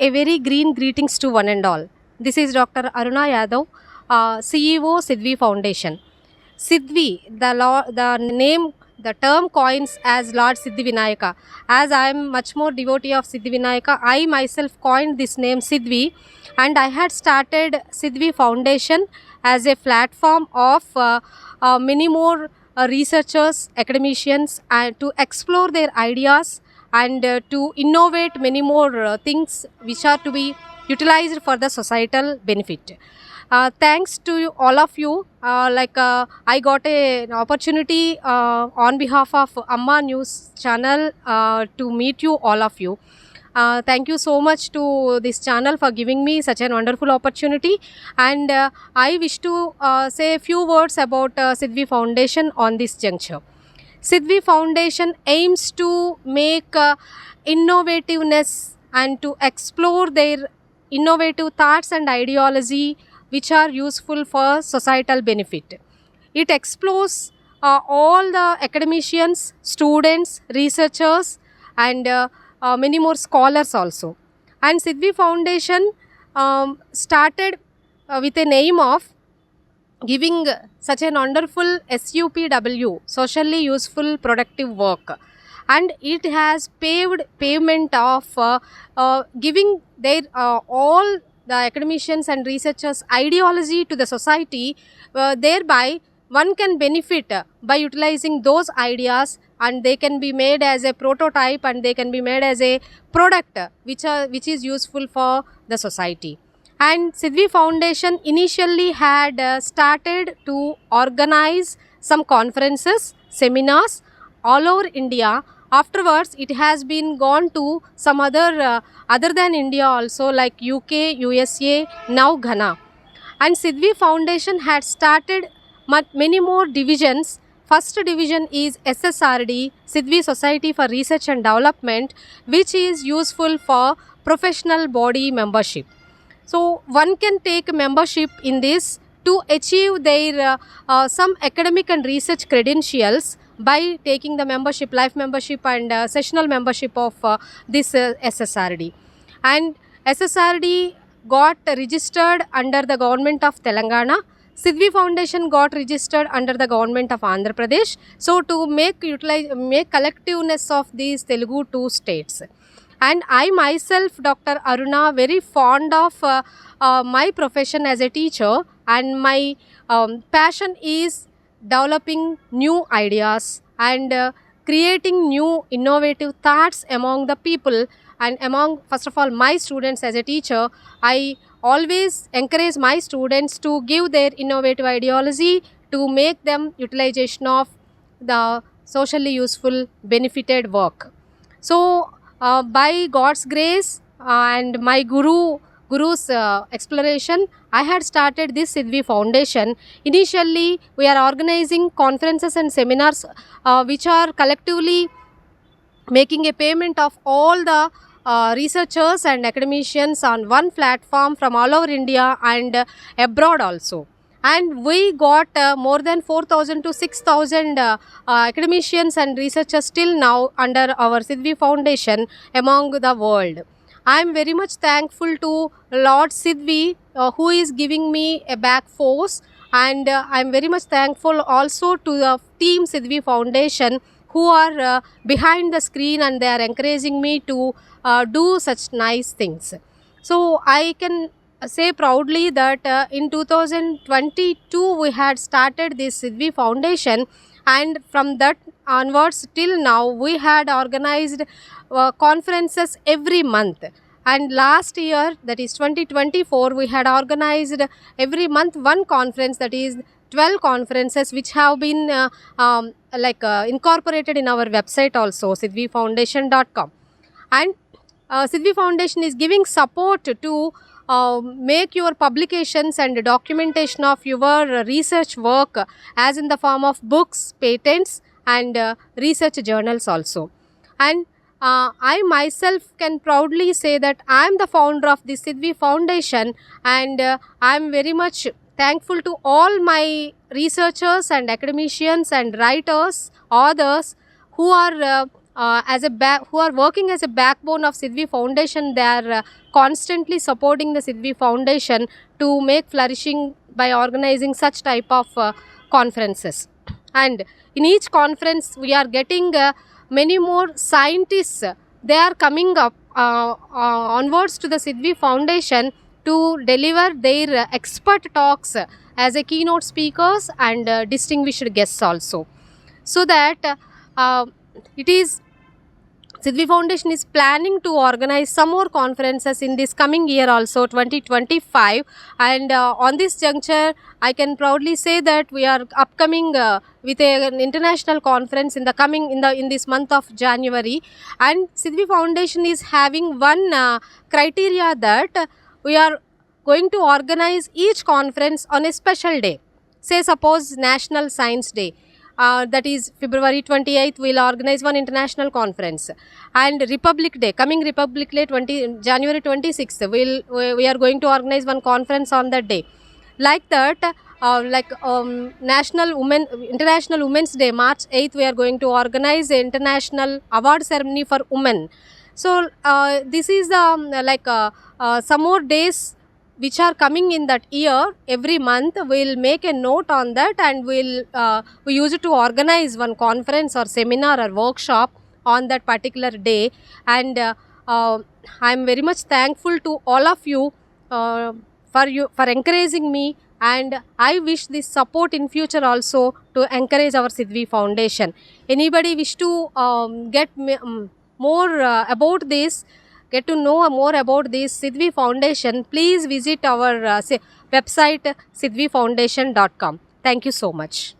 A very green greetings to one and all. This is Dr. Aruna Yadav, CEO Sidvi Foundation. Sidvi, the name, the term coins as Lord Siddhi Vinayaka. As I am much more devotee of Siddhi Vinayaka, I myself coined this name Sidvi, and I had started Sidvi Foundation as a platform of many more researchers, academicians, and to explore their ideas and to innovate many more things which are to be utilized for the societal benefit. Thanks to all of you. I got an opportunity on behalf of Amma News channel to meet you, all of you. Thank you so much to this channel for giving me such a wonderful opportunity. And I wish to say a few words about Sidvi Foundation on this juncture. Sidvi Foundation aims to make innovativeness and to explore their innovative thoughts and ideology which are useful for societal benefit. It explores all the academicians, students, researchers, and many more scholars also. And Sidvi Foundation started with a name of giving such a wonderful SUPW, socially useful productive work, and it has pavement of giving their all the academicians and researchers ideology to the society, thereby one can benefit by utilizing those ideas, and they can be made as a prototype and they can be made as a product which is useful for the society. And Sidvi Foundation initially had started to organize some conferences, seminars all over India. Afterwards, it has been gone to some other than India also, like UK, USA, now Ghana. And Sidvi Foundation had started many more divisions. First division is SSRD, Sidvi Society for Research and Development, which is useful for professional body membership. So one can take membership in this to achieve their some academic and research credentials by taking the membership, life membership and sessional membership of this SSRD. And SSRD got registered under the government of Telangana. Sidvi Foundation got registered under the government of Andhra Pradesh. So to make collectiveness of these Telugu two states. And I myself, Dr. Aruna, very fond of my profession as a teacher, and my passion is developing new ideas and creating new innovative thoughts among the people and among, first of all, my students. As a teacher, I always encourage my students to give their innovative ideology to make them utilization of the socially useful benefited work. So by God's grace and my guru's exploration, I had started this Sidvi Foundation. Initially, we are organizing conferences and seminars which are collectively making a payment of all the researchers and academicians on one platform from all over India and abroad also. And we got more than 4,000 to 6,000 academicians and researchers till now under our Sidvi Foundation among the world. I am very much thankful to Lord Sidvi who is giving me a back force, and I am very much thankful also to the team Sidvi Foundation who are behind the screen, and they are encouraging me to do such nice things. So I can say proudly that in 2022 we had started this Sidvi Foundation, and from that onwards till now we had organized conferences every month. And last year, that is 2024, we had organized every month one conference, that is 12 conferences which have been incorporated in our website also, sidvifoundation.com. And Sidvi Foundation is giving support to make your publications and documentation of your research work as in the form of books, patents and research journals also. And I myself can proudly say that I am the founder of the Sidvi Foundation, and I am very much thankful to all my researchers and academicians and writers, authors who are who are working as a backbone of Sidvi Foundation. They are constantly supporting the Sidvi Foundation to make flourishing by organizing such type of conferences. And in each conference, we are getting many more scientists. They are coming up onwards to the Sidvi Foundation to deliver their expert talks as a keynote speakers and distinguished guests also. So that it is Sidvi Foundation is planning to organize some more conferences in this coming year also, 2025. And on this juncture, I can proudly say that we are upcoming with an international conference in this month of January. And Sidvi Foundation is having one criteria that we are going to organize each conference on a special day. Say suppose National Science Day. That is February 28th, we will organize one international conference. And Republic Day, coming Republic Day, January 26th, we are going to organize one conference on that day. Like that, International Women's Day, March 8th, we are going to organize an international award ceremony for women. So this is some more days which are coming in that year. Every month we'll make a note on that, and we use it to organize one conference or seminar or workshop on that particular day. And I'm very much thankful to all of you for encouraging me, and I wish this support in future also to encourage our Sidvi Foundation. Anybody wish to get more about this, get to know more about this Sidvi Foundation, please visit our website sidvifoundation.com. Thank you so much.